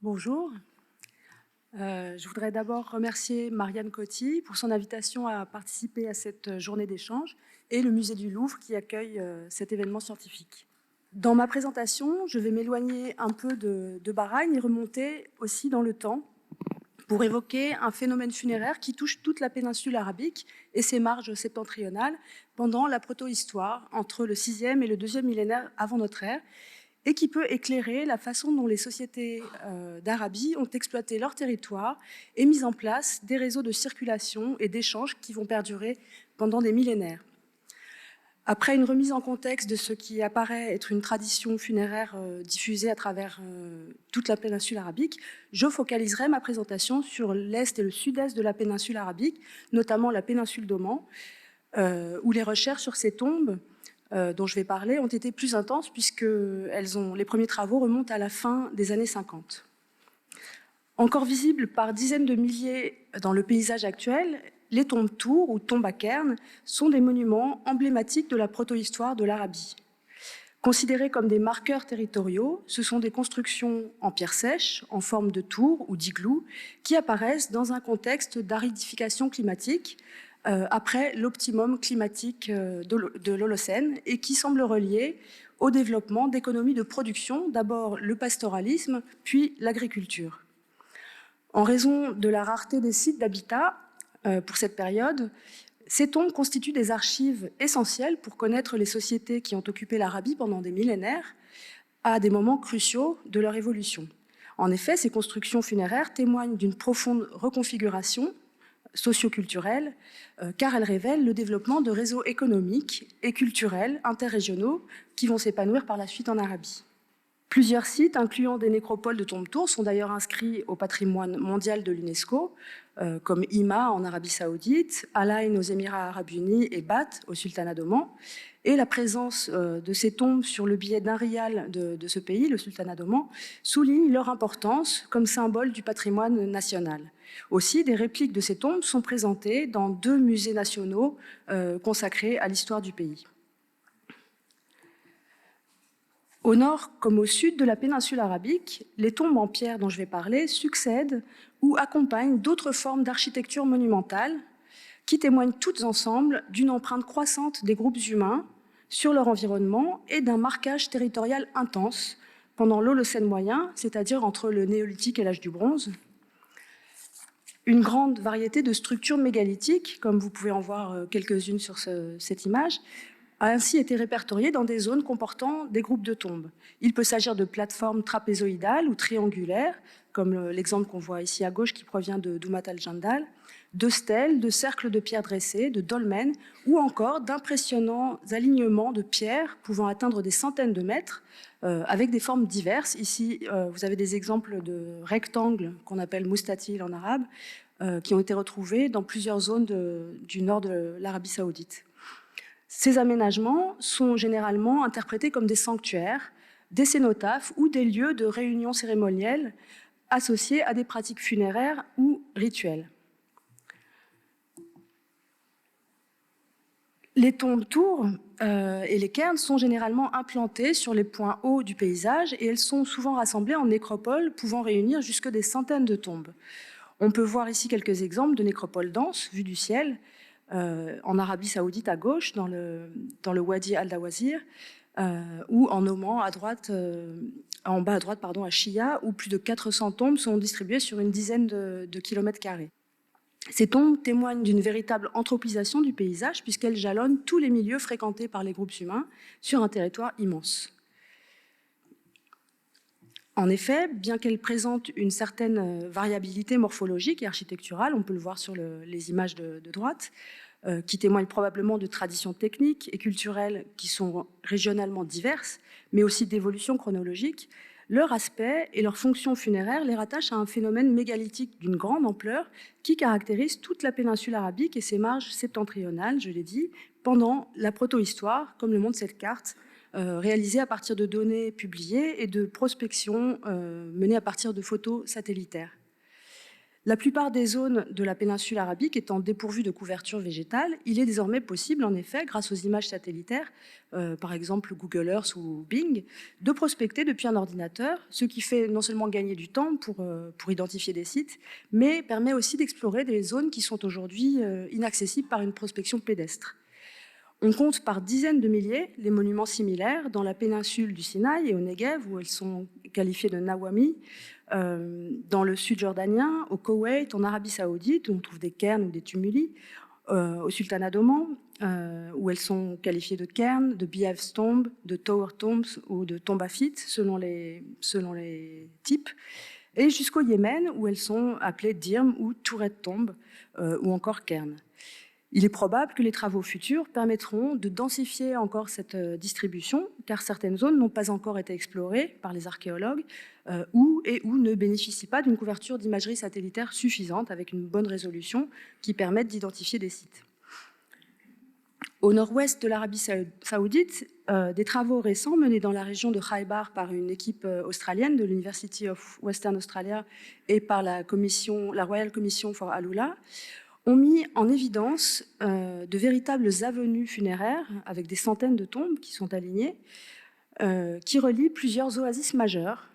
Bonjour. Je voudrais d'abord remercier Marianne Coty pour son invitation à participer à cette journée d'échange et le Musée du Louvre qui accueille cet événement scientifique. Dans ma présentation, je vais m'éloigner un peu de Bahreïn et remonter aussi dans le temps pour évoquer un phénomène funéraire qui touche toute la péninsule arabique et ses marges septentrionales pendant la protohistoire, entre le 6e et le 2e millénaire avant notre ère, et qui peut éclairer la façon dont les sociétés d'Arabie ont exploité leur territoire et mis en place des réseaux de circulation et d'échanges qui vont perdurer pendant des millénaires. Après une remise en contexte de ce qui apparaît être une tradition funéraire diffusée à travers toute la péninsule arabique, je focaliserai ma présentation sur l'est et le sud-est de la péninsule arabique, notamment la péninsule d'Oman, où les recherches sur ces tombes dont je vais parler ont été plus intenses puisque les premiers travaux remontent à la fin des années 50. Encore visibles par dizaines de milliers dans le paysage actuel, les tombes tours ou tombes à cairns sont des monuments emblématiques de la protohistoire de l'Arabie. Considérés comme des marqueurs territoriaux, ce sont des constructions en pierre sèche, en forme de tours ou d'igloo, qui apparaissent dans un contexte d'aridification climatique après l'optimum climatique de l'Holocène et qui semble relié au développement d'économies de production, d'abord le pastoralisme, puis l'agriculture. En raison de la rareté des sites d'habitat pour cette période, ces tombes constituent des archives essentielles pour connaître les sociétés qui ont occupé l'Arabie pendant des millénaires à des moments cruciaux de leur évolution. En effet, ces constructions funéraires témoignent d'une profonde reconfiguration socioculturelle, car elles révèlent le développement de réseaux économiques et culturels interrégionaux qui vont s'épanouir par la suite en Arabie. Plusieurs sites, incluant des nécropoles de tombes-tours, sont d'ailleurs inscrits au patrimoine mondial de l'UNESCO, comme Hima en Arabie Saoudite, Al Ain aux Émirats Arabes Unis et Bat au Sultanat d'Oman. Et la présence de ces tombes sur le billet d'un rial de ce pays, le Sultanat d'Oman, souligne leur importance comme symbole du patrimoine national. Aussi, des répliques de ces tombes sont présentées dans 2 musées nationaux consacrés à l'histoire du pays. Au nord comme au sud de la péninsule arabique, les tombes en pierre dont je vais parler succèdent ou accompagnent d'autres formes d'architecture monumentale qui témoignent toutes ensemble d'une empreinte croissante des groupes humains sur leur environnement et d'un marquage territorial intense pendant l'Holocène moyen, c'est-à-dire entre le néolithique et l'âge du bronze. Une grande variété de structures mégalithiques, comme vous pouvez en voir quelques-unes sur cette image, a ainsi été répertoriée dans des zones comportant des groupes de tombes. Il peut s'agir de plateformes trapézoïdales ou triangulaires, comme l'exemple qu'on voit ici à gauche qui provient de Doumat al-Jandal, de stèles, de cercles de pierres dressées, de dolmens, ou encore d'impressionnants alignements de pierres pouvant atteindre des centaines de mètres, avec des formes diverses. Ici, vous avez des exemples de rectangles qu'on appelle moustatil en arabe, qui ont été retrouvés dans plusieurs zones du nord de l'Arabie saoudite. Ces aménagements sont généralement interprétés comme des sanctuaires, des cénotaphes ou des lieux de réunion cérémonielle associés à des pratiques funéraires ou rituelles. Les tombes-tours et les cairns sont généralement implantés sur les points hauts du paysage et elles sont souvent rassemblées en nécropoles pouvant réunir jusque des centaines de tombes. On peut voir ici quelques exemples de nécropoles denses vues du ciel, en Arabie Saoudite à gauche, dans le Wadi al-Dawazir, ou en Oman à droite, en bas à droite, à Shia, où plus de 400 tombes sont distribuées sur une dizaine de kilomètres carrés. Ces tombes témoignent d'une véritable anthropisation du paysage puisqu'elles jalonnent tous les milieux fréquentés par les groupes humains sur un territoire immense. En effet, bien qu'elles présentent une certaine variabilité morphologique et architecturale, on peut le voir sur les images de droite, qui témoignent probablement de traditions techniques et culturelles qui sont régionalement diverses, mais aussi d'évolution chronologique, leur aspect et leur fonction funéraire les rattachent à un phénomène mégalithique d'une grande ampleur qui caractérise toute la péninsule arabique et ses marges septentrionales, je l'ai dit, pendant la protohistoire, comme le montre cette carte, réalisée à partir de données publiées et de prospections menées à partir de photos satellitaires. La plupart des zones de la péninsule arabique étant dépourvues de couverture végétale, il est désormais possible, en effet, grâce aux images satellitaires, par exemple Google Earth ou Bing, de prospecter depuis un ordinateur, ce qui fait non seulement gagner du temps pour identifier des sites, mais permet aussi d'explorer des zones qui sont aujourd'hui inaccessibles par une prospection pédestre. On compte par dizaines de milliers les monuments similaires dans la péninsule du Sinaï et au Negev, où elles sont qualifiées de Nawami, dans le sud jordanien, au Koweït, en Arabie Saoudite, où on trouve des cairns ou des tumuli, au sultanat d'Oman, où elles sont qualifiées de cairns, de beehive tombs, de tower tombs ou de tombaphites, selon les types, et jusqu'au Yémen, où elles sont appelées dirm ou tourette tombes, ou encore cairns. Il est probable que les travaux futurs permettront de densifier encore cette distribution, car certaines zones n'ont pas encore été explorées par les archéologues ou ne bénéficient pas d'une couverture d'imagerie satellitaire suffisante avec une bonne résolution qui permette d'identifier des sites. Au nord-ouest de l'Arabie saoudite, des travaux récents menés dans la région de Khaybar par une équipe australienne de l'University of Western Australia et par la Royal Commission for Alula ont mis en évidence de véritables avenues funéraires avec des centaines de tombes qui sont alignées, qui relient plusieurs oasis majeures,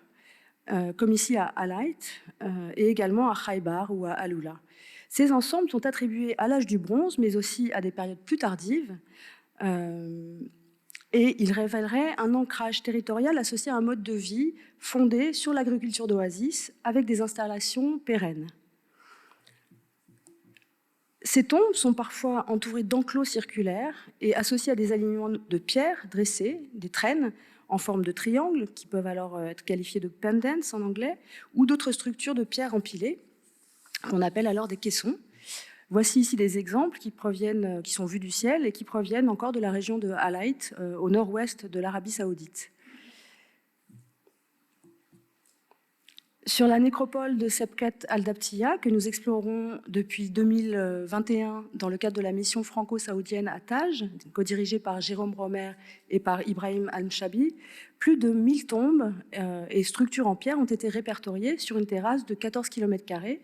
comme ici à Alayt et également à Khaybar ou à Alula. Ces ensembles sont attribués à l'âge du bronze, mais aussi à des périodes plus tardives, et ils révéleraient un ancrage territorial associé à un mode de vie fondé sur l'agriculture d'oasis avec des installations pérennes. Ces tombes sont parfois entourées d'enclos circulaires et associées à des alignements de pierres dressées, des traînes en forme de triangle, qui peuvent alors être qualifiées de pendants en anglais, ou d'autres structures de pierres empilées, qu'on appelle alors des caissons. Voici ici des exemples qui sont vus du ciel et qui proviennent encore de la région de Alayt, au nord-ouest de l'Arabie saoudite. Sur la nécropole de Sebket al-Dabtiya, que nous explorons depuis 2021 dans le cadre de la mission franco-saoudienne à Taj, co-dirigée par Jérôme Romer et par Ibrahim Al-Mchabi, plus de 1000 tombes et structures en pierre ont été répertoriées sur une terrasse de 14 km²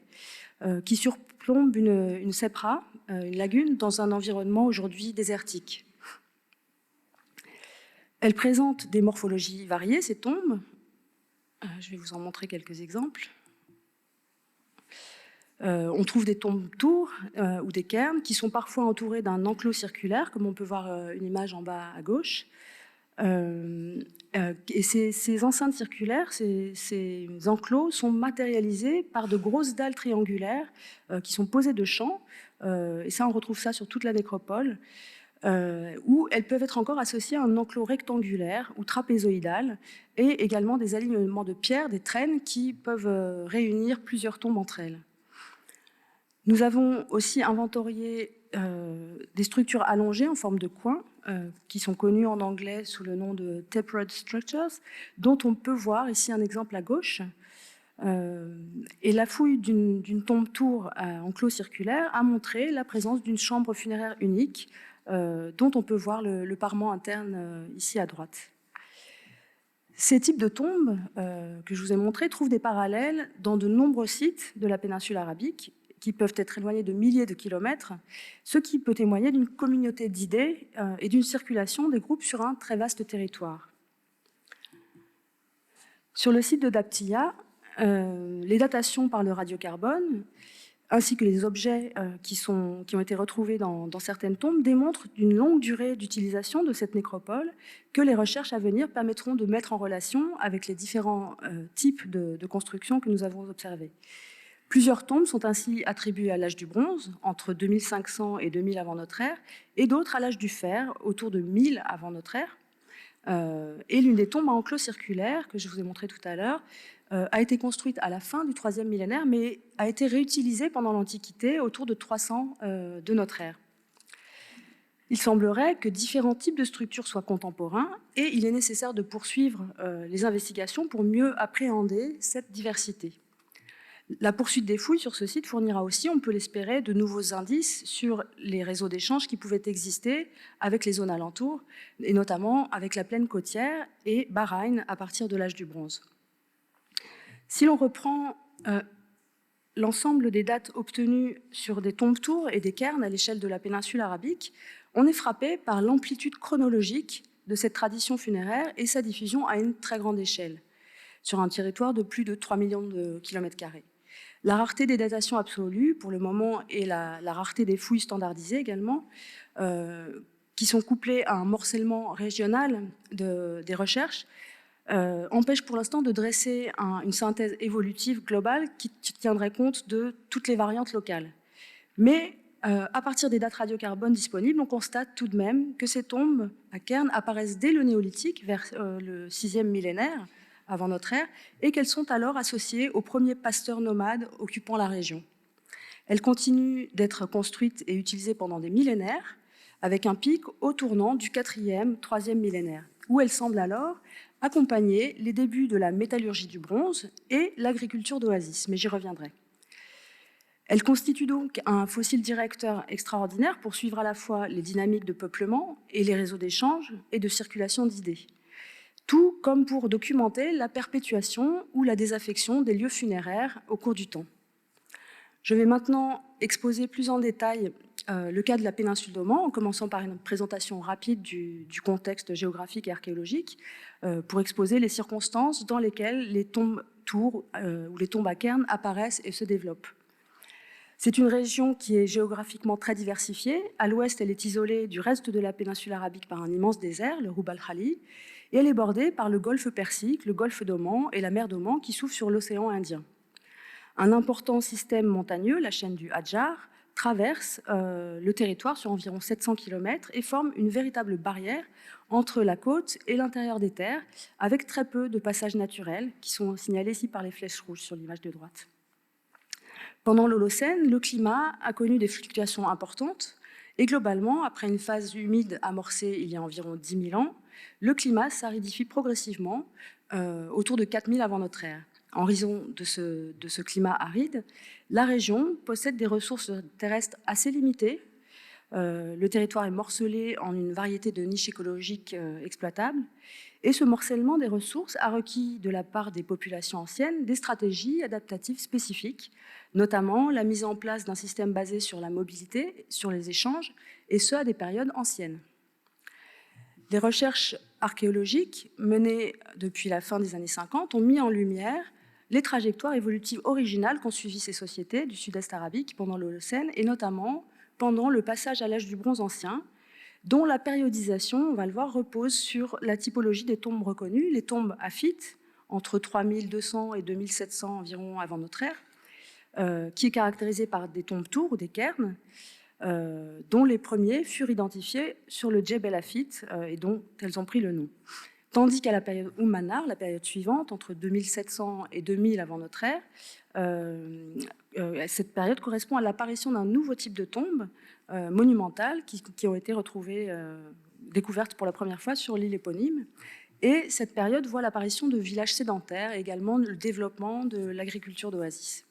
qui surplombe une sepra, une lagune, dans un environnement aujourd'hui désertique. Elles présentent des morphologies variées, ces tombes. Je vais vous en montrer quelques exemples. On trouve des tombes-tours ou des cairns qui sont parfois entourés d'un enclos circulaire, comme on peut voir une image en bas à gauche. Et ces enceintes circulaires, ces enclos sont matérialisés par de grosses dalles triangulaires qui sont posées de champs. Et ça, on retrouve ça sur toute la nécropole. Où elles peuvent être encore associées à un enclos rectangulaire ou trapézoïdal, et également des alignements de pierres, des traînes qui peuvent réunir plusieurs tombes entre elles. Nous avons aussi inventorié des structures allongées en forme de coin, qui sont connues en anglais sous le nom de tapered structures, dont on peut voir ici un exemple à gauche. Et la fouille d'une tombe-tour à enclos circulaire a montré la présence d'une chambre funéraire unique, dont on peut voir le parement interne ici à droite. Ces types de tombes que je vous ai montrés trouvent des parallèles dans de nombreux sites de la péninsule arabique qui peuvent être éloignés de milliers de kilomètres, ce qui peut témoigner d'une communauté d'idées et d'une circulation des groupes sur un très vaste territoire. Sur le site de Dabtiya, les datations par le radiocarbone ainsi que les objets qui ont été retrouvés dans certaines tombes, démontrent une longue durée d'utilisation de cette nécropole que les recherches à venir permettront de mettre en relation avec les différents types de constructions que nous avons observés. Plusieurs tombes sont ainsi attribuées à l'âge du bronze, entre 2500 et 2000 avant notre ère, et d'autres à l'âge du fer, autour de 1000 avant notre ère. Et l'une des tombes à enclos circulaire, que je vous ai montré tout à l'heure, a été construite à la fin du IIIe millénaire, mais a été réutilisée pendant l'Antiquité, autour de 300 de notre ère. Il semblerait que différents types de structures soient contemporains, et il est nécessaire de poursuivre les investigations pour mieux appréhender cette diversité. La poursuite des fouilles sur ce site fournira aussi, on peut l'espérer, de nouveaux indices sur les réseaux d'échanges qui pouvaient exister avec les zones alentours, et notamment avec la plaine côtière et Bahreïn à partir de l'âge du bronze. Si l'on reprend l'ensemble des dates obtenues sur des tombes-tours et des cairns à l'échelle de la péninsule arabique, on est frappé par l'amplitude chronologique de cette tradition funéraire et sa diffusion à une très grande échelle, sur un territoire de plus de 3 millions de kilomètres carrés. La rareté des datations absolues, pour le moment, et la rareté des fouilles standardisées également, qui sont couplées à un morcellement régional des recherches, empêche pour l'instant de dresser une synthèse évolutive globale qui tiendrait compte de toutes les variantes locales. Mais à partir des dates radiocarbones disponibles, on constate tout de même que ces tombes à cairns apparaissent dès le néolithique, vers le 6e millénaire avant notre ère, et qu'elles sont alors associées aux premiers pasteurs nomades occupant la région. Elles continuent d'être construites et utilisées pendant des millénaires, avec un pic au tournant du 4e, 3e millénaire, où elles semblent alors accompagner les débuts de la métallurgie du bronze et l'agriculture d'oasis, mais j'y reviendrai. Elles constituent donc un fossile directeur extraordinaire pour suivre à la fois les dynamiques de peuplement et les réseaux d'échange et de circulation d'idées, tout comme pour documenter la perpétuation ou la désaffection des lieux funéraires au cours du temps. Je vais maintenant exposer plus en détail le cas de la péninsule d'Oman, en commençant par une présentation rapide du contexte géographique et archéologique, pour exposer les circonstances dans lesquelles les tombes-tours ou les tombes à cairns apparaissent et se développent. C'est une région qui est géographiquement très diversifiée. À l'ouest, elle est isolée du reste de la péninsule arabique par un immense désert, le Rub al-Khali, et elle est bordée par le golfe Persique, le golfe d'Oman et la mer d'Oman qui s'ouvre sur l'océan Indien. Un important système montagneux, la chaîne du Hadjar, traverse le territoire sur environ 700 km et forme une véritable barrière entre la côte et l'intérieur des terres, avec très peu de passages naturels qui sont signalés ici par les flèches rouges sur l'image de droite. Pendant l'Holocène, le climat a connu des fluctuations importantes et globalement, après une phase humide amorcée il y a environ 10 000 ans, le climat s'aridifie progressivement autour de 4000 avant notre ère. En raison de ce climat aride, la région possède des ressources terrestres assez limitées. Le territoire est morcelé en une variété de niches écologiques exploitables. Et ce morcellement des ressources a requis de la part des populations anciennes des stratégies adaptatives spécifiques, notamment la mise en place d'un système basé sur la mobilité, sur les échanges, et ce à des périodes anciennes. Les recherches archéologiques menées depuis la fin des années 50 ont mis en lumière les trajectoires évolutives originales qu'ont suivies ces sociétés du sud-est arabique pendant l'Holocène, et notamment pendant le passage à l'âge du bronze ancien, dont la périodisation, on va le voir, repose sur la typologie des tombes reconnues, les tombes aphites, entre 3200 et 2700 environ avant notre ère, qui est caractérisée par des tombes-tours ou des cairns, dont les premiers furent identifiés sur le Djebel Afit et dont elles ont pris le nom. Tandis qu'à la période Oumanar, la période suivante, entre 2700 et 2000 avant notre ère, cette période correspond à l'apparition d'un nouveau type de tombe monumentales qui ont été retrouvées, découvertes pour la première fois sur l'île éponyme. Et cette période voit l'apparition de villages sédentaires et également le développement de l'agriculture d'oasis.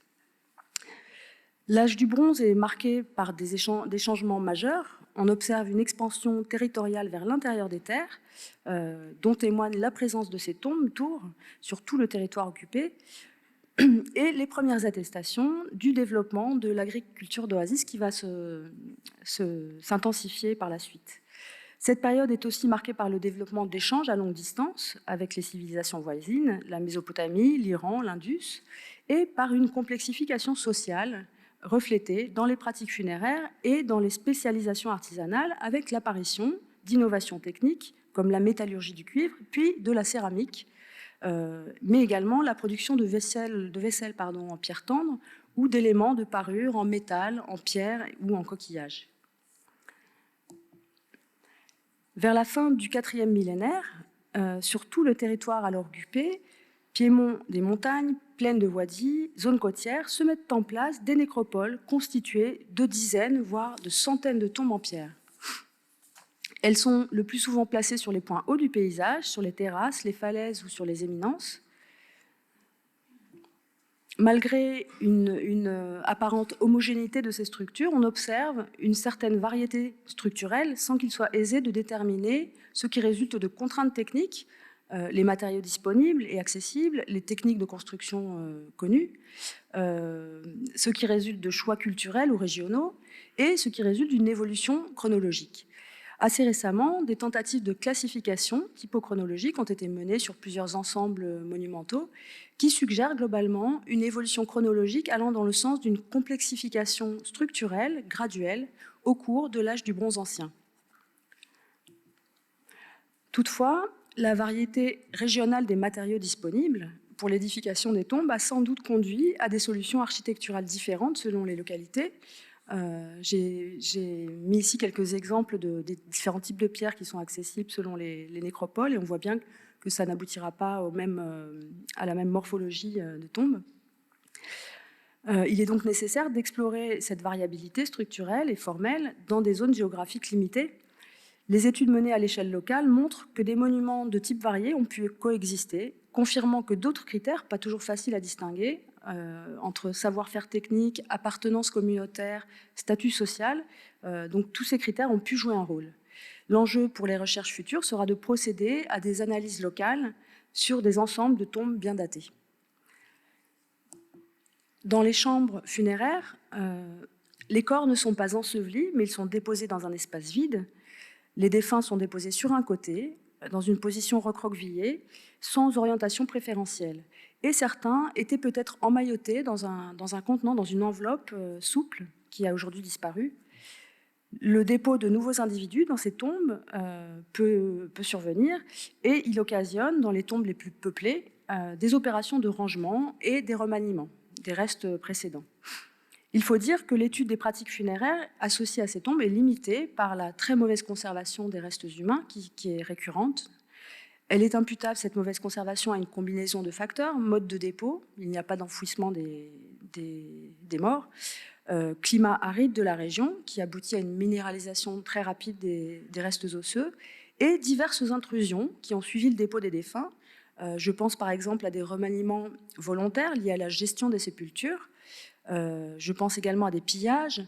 L'âge du bronze est marqué par des changements majeurs. On observe une expansion territoriale vers l'intérieur des terres, dont témoigne la présence de ces tombes-tours sur tout le territoire occupé, et les premières attestations du développement de l'agriculture d'oasis qui va s'intensifier par la suite. Cette période est aussi marquée par le développement d'échanges à longue distance avec les civilisations voisines, la Mésopotamie, l'Iran, l'Indus, et par une complexification sociale reflétée dans les pratiques funéraires et dans les spécialisations artisanales avec l'apparition d'innovations techniques comme la métallurgie du cuivre, puis de la céramique, mais également la production de vaisselle en pierre tendre ou d'éléments de parure en métal, en pierre ou en coquillage. Vers la fin du 4e millénaire, sur tout le territoire alors occupé, piémont des montagnes, plaines de wadis, zones côtières, se mettent en place des nécropoles constituées de dizaines, voire de centaines de tombes en pierre. Elles sont le plus souvent placées sur les points hauts du paysage, sur les terrasses, les falaises ou sur les éminences. Malgré une apparente homogénéité de ces structures, on observe une certaine variété structurelle sans qu'il soit aisé de déterminer ce qui résulte de contraintes techniques les matériaux disponibles et accessibles, les techniques de construction connues, ce qui résulte de choix culturels ou régionaux et ce qui résulte d'une évolution chronologique. Assez récemment, des tentatives de classification typochronologique ont été menées sur plusieurs ensembles monumentaux qui suggèrent globalement une évolution chronologique allant dans le sens d'une complexification structurelle graduelle au cours de l'âge du bronze ancien. Toutefois, la variété régionale des matériaux disponibles pour l'édification des tombes a sans doute conduit à des solutions architecturales différentes selon les localités. J'ai mis ici quelques exemples des différents types de pierres qui sont accessibles selon les nécropoles, et on voit bien que ça n'aboutira pas à la même morphologie des tombes. Il est donc nécessaire d'explorer cette variabilité structurelle et formelle dans des zones géographiques limitées. Les études menées à l'échelle locale montrent que des monuments de type varié ont pu coexister, confirmant que d'autres critères, pas toujours faciles à distinguer, entre savoir-faire technique, appartenance communautaire, statut social, donc tous ces critères ont pu jouer un rôle. L'enjeu pour les recherches futures sera de procéder à des analyses locales sur des ensembles de tombes bien datées. Dans les chambres funéraires, les corps ne sont pas ensevelis, mais ils sont déposés dans un espace vide. Les défunts sont déposés sur un côté, dans une position recroquevillée, sans orientation préférentielle. Et certains étaient peut-être emmaillotés dans un contenant, dans une enveloppe souple, qui a aujourd'hui disparu. Le dépôt de nouveaux individus dans ces tombes peut survenir, et il occasionne, dans les tombes les plus peuplées, des opérations de rangement et des remaniements des restes précédents. Il faut dire que l'étude des pratiques funéraires associées à ces tombes est limitée par la très mauvaise conservation des restes humains qui est récurrente. Elle est imputable, cette mauvaise conservation, à une combinaison de facteurs: mode de dépôt, il n'y a pas d'enfouissement des morts, climat aride de la région qui aboutit à une minéralisation très rapide des restes osseux, et diverses intrusions qui ont suivi le dépôt des défunts. Je pense par exemple à des remaniements volontaires liés à la gestion des sépultures. Je pense également à des pillages,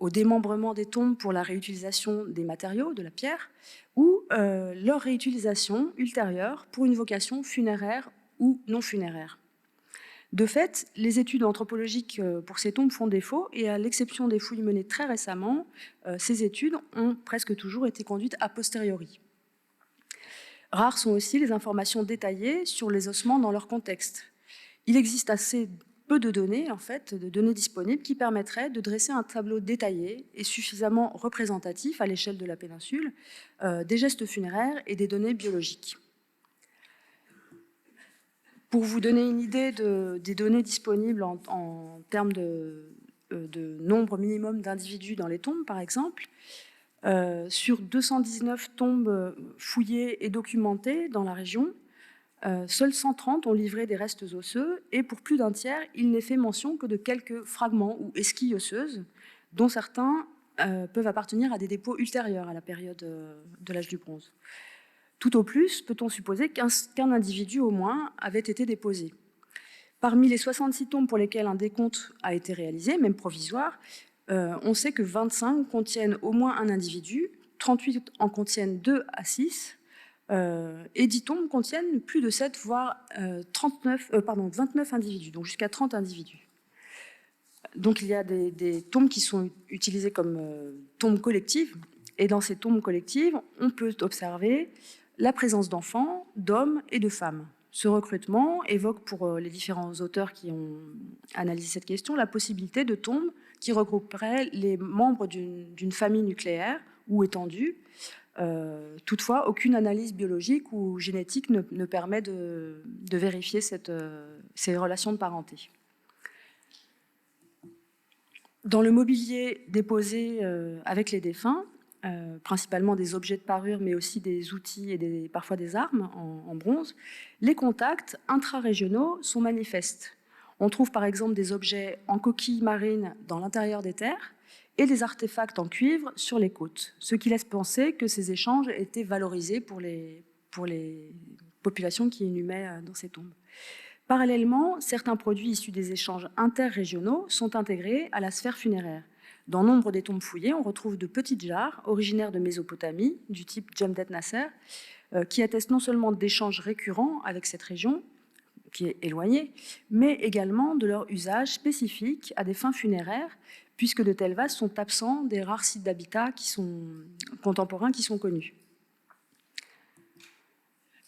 au démembrement des tombes pour la réutilisation des matériaux, de la pierre, ou leur réutilisation ultérieure pour une vocation funéraire ou non funéraire. De fait, les études anthropologiques pour ces tombes font défaut, et à l'exception des fouilles menées très récemment, ces études ont presque toujours été conduites a posteriori. Rares sont aussi les informations détaillées sur les ossements dans leur contexte. Il existe assez peu de données, de données disponibles qui permettraient de dresser un tableau détaillé et suffisamment représentatif à l'échelle de la péninsule des gestes funéraires et des données biologiques. Pour vous donner une idée des données disponibles en termes de nombre minimum d'individus dans les tombes, par exemple, sur 219 tombes fouillées et documentées dans la région, seuls 130 ont livré des restes osseux, et pour plus d'un tiers, il n'est fait mention que de quelques fragments ou esquilles osseuses, dont certains peuvent appartenir à des dépôts ultérieurs à la période de l'âge du bronze. Tout au plus, peut-on supposer qu'un individu au moins avait été déposé. Parmi les 66 tombes pour lesquelles un décompte a été réalisé, même provisoire, on sait que 25 contiennent au moins un individu, 38 en contiennent 2 à 6, et 10 tombes contiennent plus de 7, voire 29 individus, donc jusqu'à 30 individus. Donc il y a des tombes qui sont utilisées comme tombes collectives, et dans ces tombes collectives, on peut observer la présence d'enfants, d'hommes et de femmes. Ce recrutement évoque pour les différents auteurs qui ont analysé cette question la possibilité de tombes qui regrouperaient les membres d'une famille nucléaire ou étendue. Toutefois, aucune analyse biologique ou génétique ne permet de vérifier ces relations de parenté. Dans le mobilier déposé avec les défunts, principalement des objets de parure, mais aussi des outils et parfois des armes en bronze, les contacts intra-régionaux sont manifestes. On trouve par exemple des objets en coquilles marines dans l'intérieur des terres et des artefacts en cuivre sur les côtes, ce qui laisse penser que ces échanges étaient valorisés pour les populations qui inhumaient dans ces tombes. Parallèlement, certains produits issus des échanges interrégionaux sont intégrés à la sphère funéraire. Dans nombre des tombes fouillées, on retrouve de petites jarres originaires de Mésopotamie, du type Jemdet Nasser, qui atteste non seulement d'échanges récurrents avec cette région, qui est éloignée, mais également de leur usage spécifique à des fins funéraires, puisque de telles vases sont absents des rares sites d'habitat contemporains qui sont connus.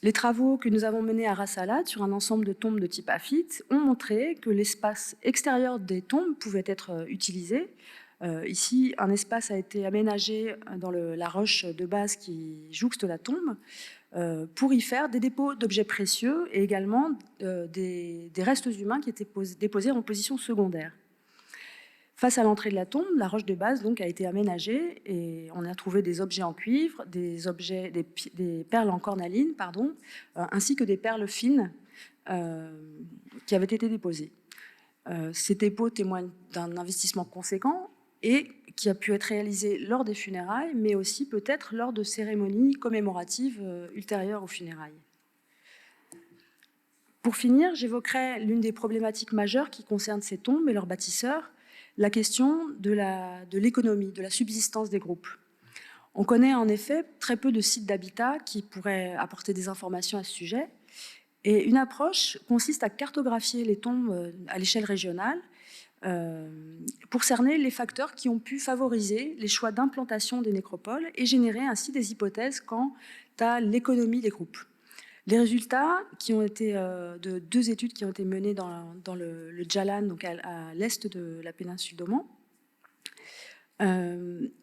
Les travaux que nous avons menés à Ras Al-Had sur un ensemble de tombes de type aphite ont montré que l'espace extérieur des tombes pouvait être utilisé. Ici, un espace a été aménagé dans la roche de base qui jouxte la tombe pour y faire des dépôts d'objets précieux et également des restes humains qui étaient déposés en position secondaire. Face à l'entrée de la tombe, la roche de base donc, a été aménagée et on a trouvé des objets en cuivre, des perles en cornaline, ainsi que des perles fines qui avaient été déposées. Ces dépôts témoignent d'un investissement conséquent et qui a pu être réalisé lors des funérailles, mais aussi peut-être lors de cérémonies commémoratives ultérieures aux funérailles. Pour finir, j'évoquerai l'une des problématiques majeures qui concernent ces tombes et leurs bâtisseurs, la question de l'économie, de la subsistance des groupes. On connaît en effet très peu de sites d'habitat qui pourraient apporter des informations à ce sujet. Et une approche consiste à cartographier les tombes à l'échelle régionale pour cerner les facteurs qui ont pu favoriser les choix d'implantation des nécropoles et générer ainsi des hypothèses quant à l'économie des groupes. Les résultats qui ont été de 2 études qui ont été menées dans le Djalan, donc à l'est de la péninsule d'Oman.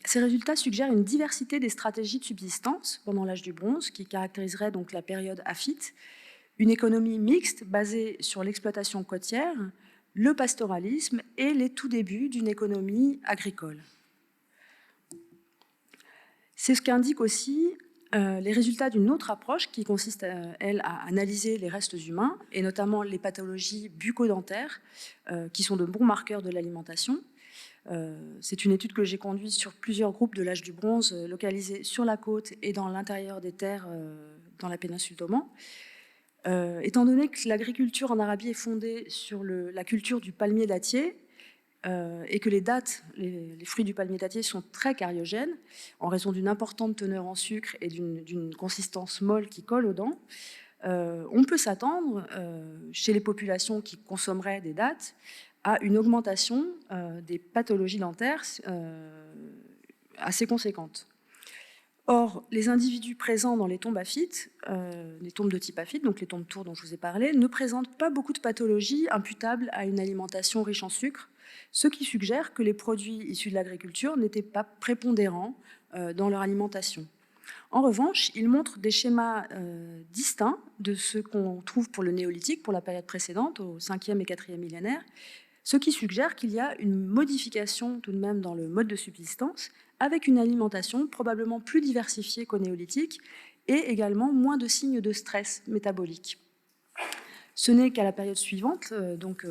Ces résultats suggèrent une diversité des stratégies de subsistance pendant l'âge du bronze qui caractériserait donc la période aphite, une économie mixte basée sur l'exploitation côtière, le pastoralisme et les tout débuts d'une économie agricole. C'est ce qu'indique aussi les résultats d'une autre approche qui consiste, elle, à analyser les restes humains, et notamment les pathologies bucco-dentaires, qui sont de bons marqueurs de l'alimentation. C'est une étude que j'ai conduite sur plusieurs groupes de l'âge du bronze, localisés sur la côte et dans l'intérieur des terres dans la péninsule d'Oman. Étant donné que l'agriculture en Arabie est fondée sur la culture du palmier dattier, et que les dattes, les fruits du palmier dattier sont très cariogènes, en raison d'une importante teneur en sucre et d'une consistance molle qui colle aux dents, on peut s'attendre, chez les populations qui consommeraient des dattes, à une augmentation des pathologies dentaires assez conséquente. Or, les individus présents dans les tombes aphites, les tombes de type aphite, donc les tombes tours dont je vous ai parlé, ne présentent pas beaucoup de pathologies imputables à une alimentation riche en sucre, ce qui suggère que les produits issus de l'agriculture n'étaient pas prépondérants dans leur alimentation. En revanche, ils montrent des schémas distincts de ceux qu'on trouve pour le néolithique, pour la période précédente, au 5e et 4e millénaire, ce qui suggère qu'il y a une modification tout de même dans le mode de subsistance, avec une alimentation probablement plus diversifiée qu'au néolithique et également moins de signes de stress métabolique. Ce n'est qu'à la période suivante, donc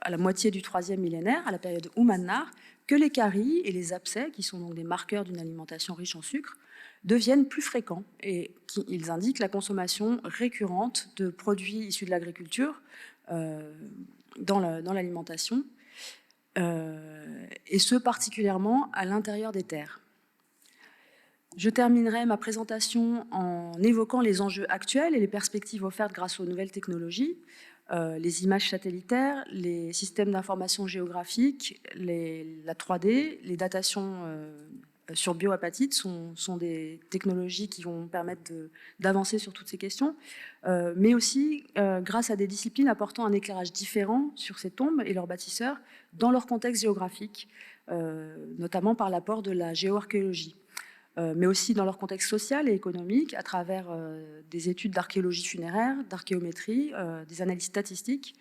à la moitié du 3e millénaire, à la période Oumannar, que les caries et les abcès, qui sont donc des marqueurs d'une alimentation riche en sucre, deviennent plus fréquents et ils indiquent la consommation récurrente de produits issus de l'agriculture dans l'alimentation, et ce particulièrement à l'intérieur des terres. Je terminerai ma présentation en évoquant les enjeux actuels et les perspectives offertes grâce aux nouvelles technologies, les images satellitaires, les systèmes d'information géographique, la 3D, les datations sur bioapatite sont des technologies qui vont permettre d'avancer sur toutes ces questions, mais aussi grâce à des disciplines apportant un éclairage différent sur ces tombes et leurs bâtisseurs dans leur contexte géographique, notamment par l'apport de la géoarchéologie. Mais aussi dans leur contexte social et économique, à travers des études d'archéologie funéraire, d'archéométrie, des analyses statistiques.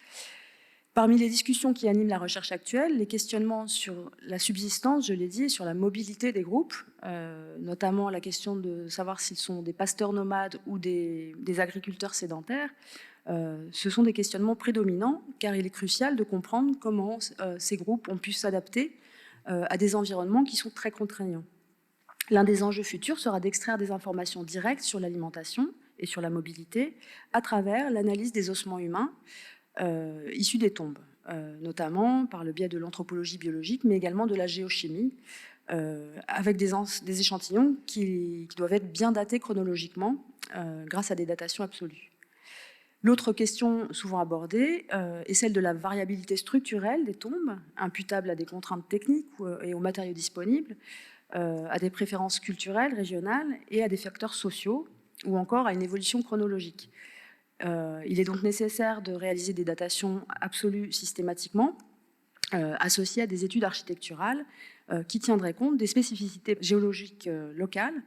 Parmi les discussions qui animent la recherche actuelle, les questionnements sur la subsistance, je l'ai dit, et sur la mobilité des groupes, notamment la question de savoir s'ils sont des pasteurs nomades ou des agriculteurs sédentaires, ce sont des questionnements prédominants, car il est crucial de comprendre comment ces groupes ont pu s'adapter à des environnements qui sont très contraignants. L'un des enjeux futurs sera d'extraire des informations directes sur l'alimentation et sur la mobilité à travers l'analyse des ossements humains issus des tombes, notamment par le biais de l'anthropologie biologique, mais également de la géochimie, avec des échantillons qui doivent être bien datés chronologiquement grâce à des datations absolues. L'autre question souvent abordée est celle de la variabilité structurelle des tombes, imputable à des contraintes techniques et aux matériaux disponibles, à des préférences culturelles, régionales et à des facteurs sociaux, ou encore à une évolution chronologique. Il est donc nécessaire de réaliser des datations absolues systématiquement, associées à des études architecturales qui tiendraient compte des spécificités géologiques locales,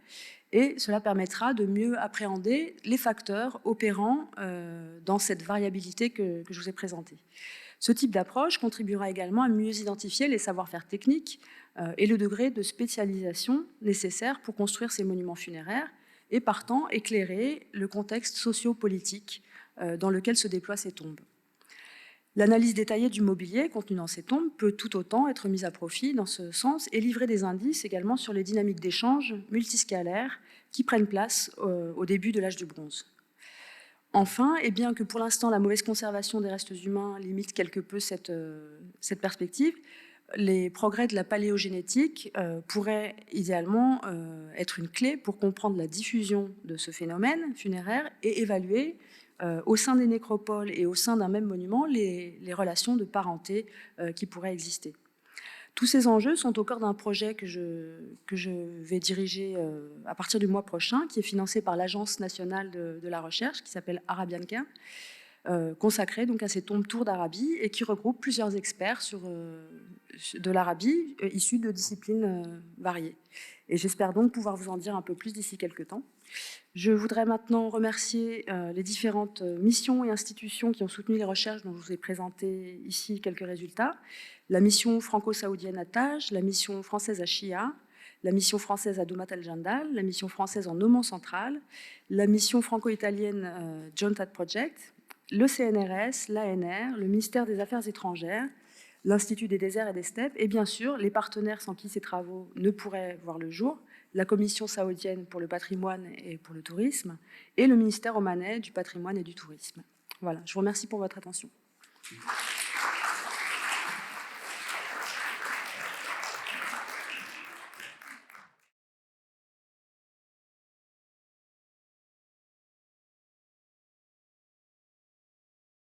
et cela permettra de mieux appréhender les facteurs opérant dans cette variabilité que je vous ai présentée. Ce type d'approche contribuera également à mieux identifier les savoir-faire techniques et le degré de spécialisation nécessaire pour construire ces monuments funéraires et partant éclairer le contexte socio-politique dans lequel se déploient ces tombes. L'analyse détaillée du mobilier contenu dans ces tombes peut tout autant être mise à profit dans ce sens et livrer des indices également sur les dynamiques d'échange multiscalaires qui prennent place au début de l'âge du bronze. Enfin, et bien que pour l'instant la mauvaise conservation des restes humains limite quelque peu cette perspective, les progrès de la paléogénétique pourraient idéalement être une clé pour comprendre la diffusion de ce phénomène funéraire et évaluer au sein des nécropoles et au sein d'un même monument les relations de parenté qui pourraient exister. Tous ces enjeux sont au cœur d'un projet que je vais diriger à partir du mois prochain, qui est financé par l'Agence nationale de la recherche, qui s'appelle Arabianca, consacré donc à ces tombes tours d'Arabie et qui regroupe plusieurs experts de l'Arabie issus de disciplines variées. Et j'espère donc pouvoir vous en dire un peu plus d'ici quelques temps. Je voudrais maintenant remercier les différentes missions et institutions qui ont soutenu les recherches dont je vous ai présenté ici quelques résultats. La mission franco-saoudienne à Taj, la mission française à Chia, la mission française à Doumat al-Jandal, la mission française en Oman central, la mission franco-italienne Joint Hat Project, le CNRS, l'ANR, le ministère des Affaires étrangères, l'Institut des déserts et des steppes, et bien sûr les partenaires sans qui ces travaux ne pourraient voir le jour, la Commission saoudienne pour le patrimoine et pour le tourisme, et le ministère omanais du patrimoine et du tourisme. Voilà, je vous remercie pour votre attention.